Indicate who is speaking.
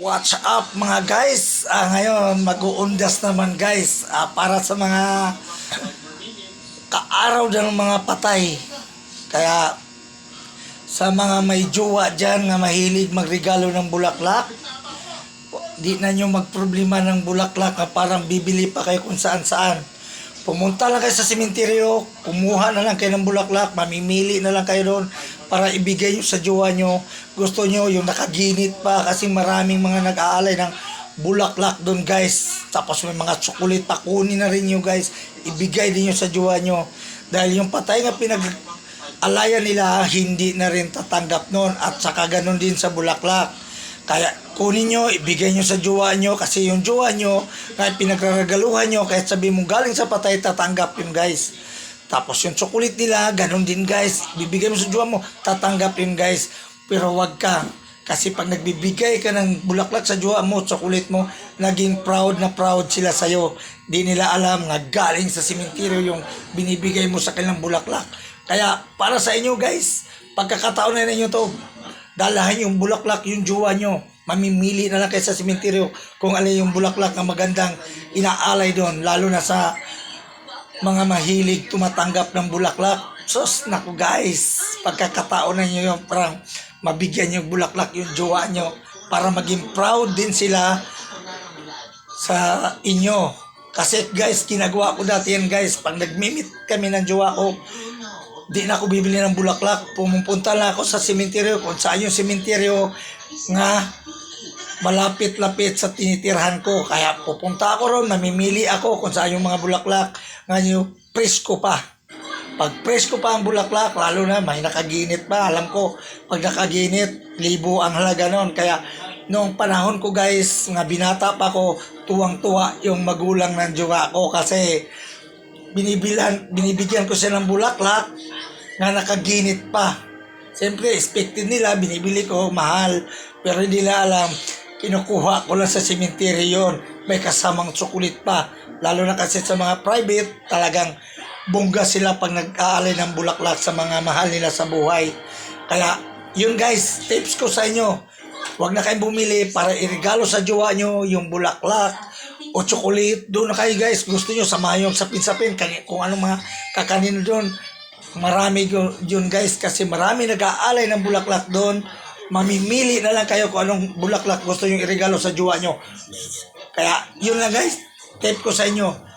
Speaker 1: Watch up mga guys. Ngayon mag-uundas naman guys para sa mga kaaraw ng mga patay. Kaya sa mga may jowa dyan na mahilig magregalo ng bulaklak, di na nyo magproblema ng bulaklak na parang bibili pa kayo kung saan saan. Pumunta lang kayo sa sementeryo, kumuha na lang kayo ng bulaklak, mamimili na lang kayo doon para ibigay nyo sa jowa nyo. Gusto nyo yung nakaginit pa kasi maraming mga nag-aalay ng bulaklak doon guys. Tapos may mga tsukulit pa, kunin na rin nyo guys, ibigay din nyo sa jowa nyo. Dahil yung patay nga pinag-alayan nila, hindi na rin tatanggap noon at saka ganun din sa bulaklak. Kaya kunin nyo, ibigay nyo sa jowa nyo kasi yung jowa nyo, kahit pinagraragaluhan nyo, kahit sabi mo galing sa patay, tatanggap yun guys. Tapos yung chocolate nila, ganun din guys. Bibigay mo sa jowa mo, tatanggap yun guys. Pero wag ka. Kasi pag nagbibigay ka ng bulaklak sa jowa mo, chocolate mo, naging proud na proud sila sa'yo. Di nila alam na galing sa sementeryo yung binibigay mo sa kanilang bulaklak. Kaya para sa inyo guys, pagkakataon na ninyo to, dalahin yung bulaklak yung jowa nyo. Mamimili na lang kayo sa sementeryo kung alin yung bulaklak na magandang inaalay doon. Lalo na sa mga mahilig tumatanggap ng bulaklak. Sos, naku guys, pagkakataon na nyo yung parang mabigyan yung bulaklak yung jowa nyo para maging proud din sila sa inyo. Kasi guys, ginagawa ko dati yan guys. Pag nagmimit kami ng jowa ko, di na ako bibili ng bulaklak. Pumupunta lang ako sa sementeryo kung saan yung sementeryo nga malapit-lapit sa tinitirhan ko. Kaya pupunta ako ron, mamimili ako kung saan yung mga bulaklak nga yung presko pa. Pag presko pa ang bulaklak, lalo na may nakaginit pa. Alam ko, pag nakaginit, 1,000 ang halaga nun. Kaya noong panahon ko guys, nga binata pa ko, tuwang-tuwa yung magulang ng jowa ko kasi binibigyan ko siya ng bulaklak na nakaginit pa. Siyempre, expected nila, binibili ko, mahal. Pero hindi nila alam, kinukuha ko lang sa sementeryo yun. May kasamang tsukulit pa. Lalo na kasi sa mga private, talagang bongga sila pag nag-aalay ng bulaklak sa mga mahal nila sa buhay. Kaya, yun guys, tips ko sa inyo. Huwag na kayong bumili para irigalo sa jowa nyo yung bulaklak o chocolate. Doon na kayo guys, gusto nyo samahan yung sapin-sapin kung anong mga kakanin doon. Marami yun guys kasi marami nag-aalay ng bulaklak doon. Mamimili na lang kayo kung anong bulaklak gusto nyo irigalo sa jowa nyo. Kaya yun lang guys, tip ko sa inyo.